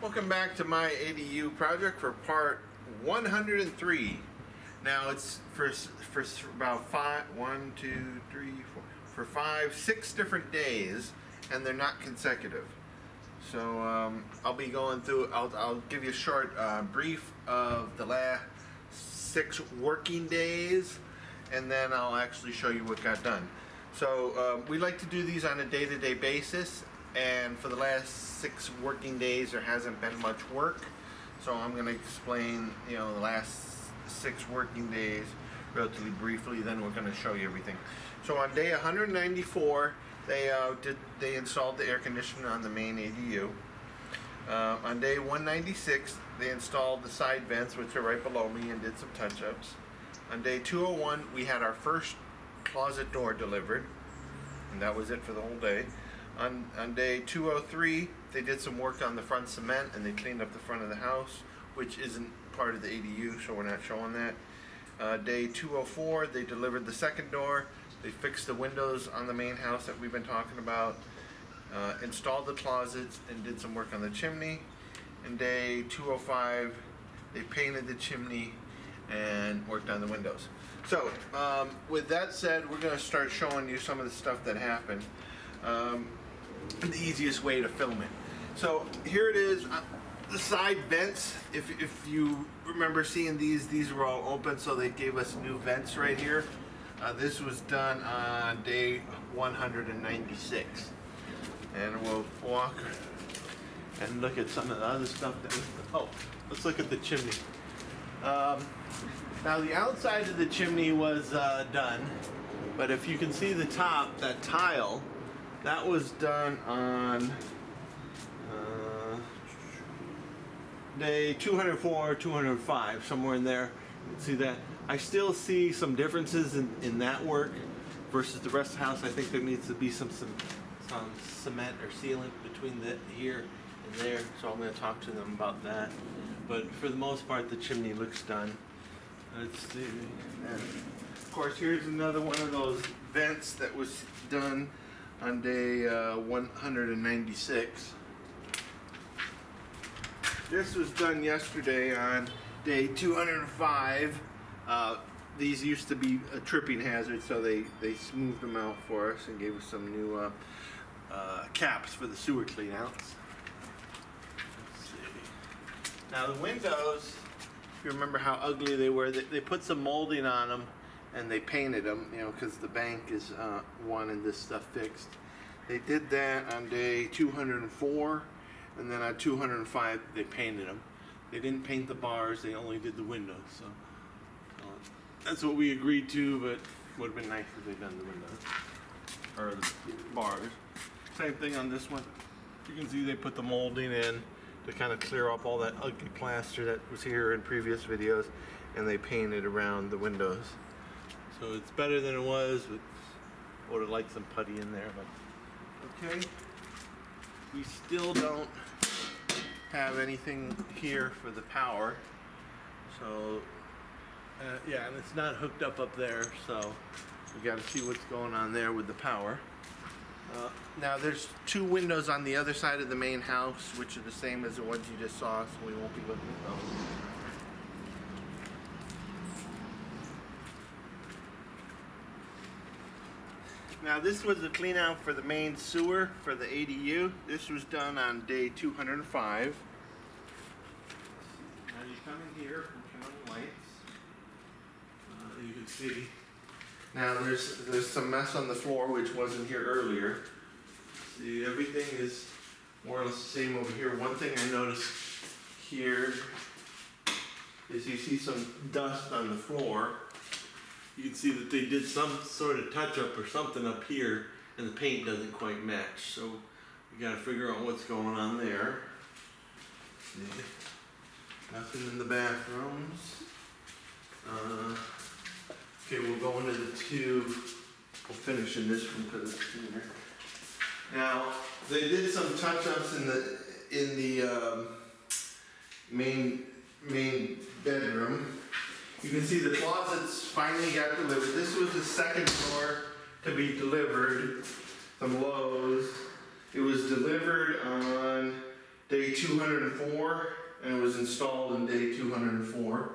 Welcome back to my ADU project for part 103. Now it's for about five, 6 different days, and they're not consecutive. So I'll be going through. I'll give you a short brief of the last 6 working days, and then I'll actually show you what got done. So we like to do these on a day-to-day basis, and for the last 6 working days there hasn't been much work. So I'm going to explain, the last 6 working days relatively briefly. Then we're going to show you everything. So on day 194, they installed the air conditioner on the main ADU. On day 196, they installed the side vents, which are right below me, and did some touch-ups. On day 201, we had our first closet door delivered, and that was it for the whole day. On day 203, they did some work on the front cement, and they cleaned up the front of the house, which isn't part of the ADU, so we're not showing that. Day 204, they delivered the second door. They fixed the windows on the main house that we've been talking about, installed the closets, and did some work on the chimney. And day 205, they painted the chimney and worked on the windows. So, with that said, we're going to start showing you some of the stuff that happened. The easiest way to film it. So here it is, the side vents. If you remember seeing these were all open, so they gave us new vents right here. This was done on day 196, and we'll walk and look at some of the other stuff that was, let's look at the chimney. Now the outside of the chimney was done, but if you can see the top, that tile, that was done on day 204, 205, somewhere in there. You can see that. I still see some differences in that work versus the rest of the house. I think there needs to be some cement or sealant between here and there, so I'm going to talk to them about that. But for the most part, the chimney looks done. Let's see. And of course, here's another one of those vents that was done on day 196. This was done yesterday on day 205. These used to be a tripping hazard, so they smoothed them out for us and gave us some new caps for the sewer cleanouts. Let's see. Now the windows, if you remember how ugly they were, they put some molding on them and they painted them, because the bank is wanting this stuff fixed. They did that on day 204, and then on 205 they painted them. They didn't paint the bars, they only did the windows. So that's what we agreed to, but it would have been nice if they'd done the windows or the bars. Same thing on this one. You can see they put the molding in to kind of clear up all that ugly plaster that was here in previous videos, and they painted around the windows. So it's better than it was, but would have liked some putty in there. But okay, we still don't have anything here for the power. So yeah, and it's not hooked up there, so we got to see what's going on there with the power. Now there's 2 windows on the other side of the main house, which are the same as the ones you just saw, so we won't be looking at those. Now this was the clean out for the main sewer for the ADU. This was done on day 205. Now you come in here and turn on the lights. You can see. Now there's some mess on the floor which wasn't here earlier. See, everything is more or less the same over here. One thing I noticed here is you see some dust on the floor. You can see that they did some sort of touch-up or something up here, and the paint doesn't quite match. So we got to figure out what's going on there. See, nothing in the bathrooms. Okay, we'll go into the 2. We'll finish in this one because it's cleaner. Now they did some touch-ups in the main bedroom. You can see the closets finally got delivered. This was the second door to be delivered from Lowe's. It was delivered on day 204, and it was installed in day 204.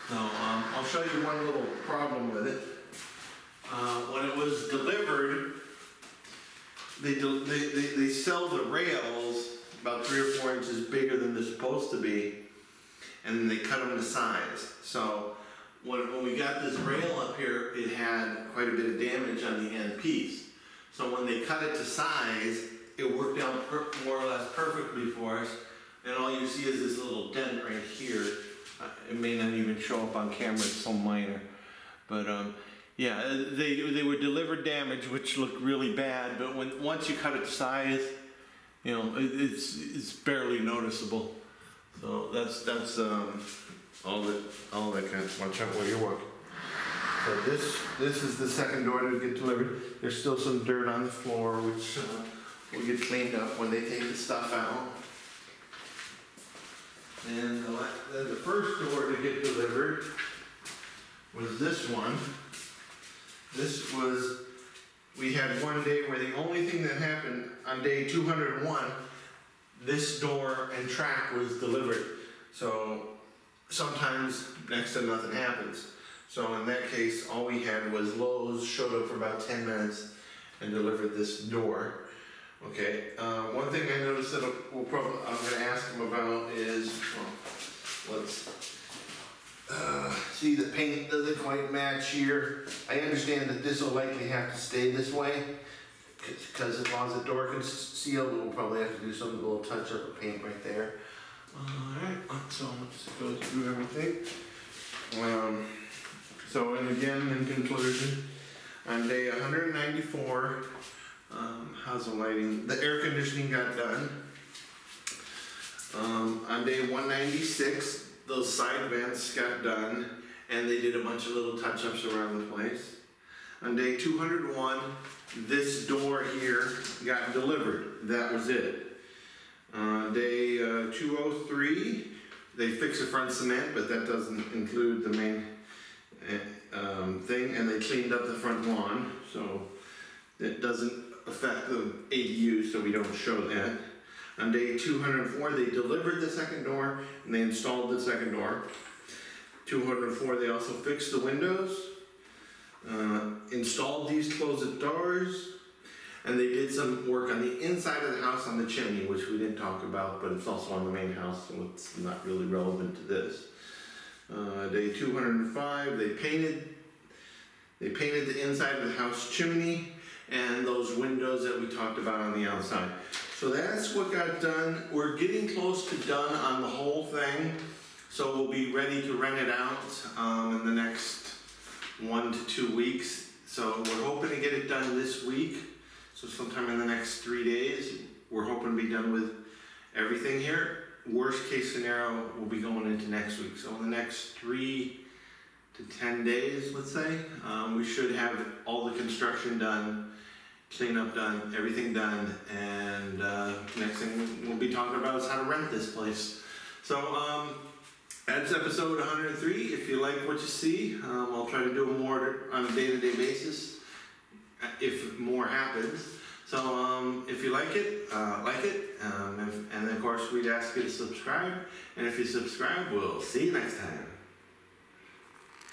So I'll show you one little problem with it. When it was delivered, they sell the rails about 3 or 4 inches bigger than they're supposed to be, and then they cut them to size. So when we got this rail up here, it had quite a bit of damage on the end piece. So when they cut it to size, it worked out more or less perfectly for us, and all you see is this little dent right here. It may not even show up on camera, it's so minor. But yeah, they were delivered damaged, which looked really bad, but once you cut it to size, you know, it's barely noticeable. So that's all that kind of, watch out where you walk. So this is the second door to get delivered. There's still some dirt on the floor, which will get cleaned up when they take the stuff out. And the first door to get delivered was this one. This was, we had one day where the only thing that happened on day 201, this door and track was delivered. So sometimes next to nothing happens. So in that case, all we had was Lowe's showed up for about 10 minutes and delivered this door. Okay, one thing I noticed that I'm gonna ask them about is, well, let's see, the paint doesn't quite match here. I understand that this will likely have to stay this way, because as long as the door can seal, we'll probably have to do some little touch up of paint right there. Alright, so let's go through everything. So, and again, in conclusion, on day 194, how's the lighting? The air conditioning got done. On day 196, those side vents got done, and they did a bunch of little touch-ups around the place. On day 201, this door here got delivered. That was it. Day 203, they fixed the front cement, but that doesn't include the main thing, and they cleaned up the front lawn, so it doesn't affect the ADU, so we don't show that. On day 204, they delivered the second door, and they installed the second door. 204, they also fixed the windows, installed these closet doors, and they did some work on the inside of the house on the chimney, which we didn't talk about, but it's also on the main house, so it's not really relevant to this. Day 205, they painted the inside of the house chimney and those windows that we talked about on the outside. So that's what got done. We're getting close to done on the whole thing, so we'll be ready to rent it out in the next 1 to 2 weeks. So we're hoping to get it done this week. So sometime in the next 3 days, we're hoping to be done with everything here. Worst case scenario, we'll be going into next week. So in the next 3 to 10 days, let's say, we should have all the construction done, cleanup done, everything done, and next thing we'll be talking about is how to rent this place. So that's episode 103. If you like what you see, I'll try to do more on a day-to-day basis if more happens. So if you like it, and of course we'd ask you to subscribe, and if you subscribe, we'll see you next time.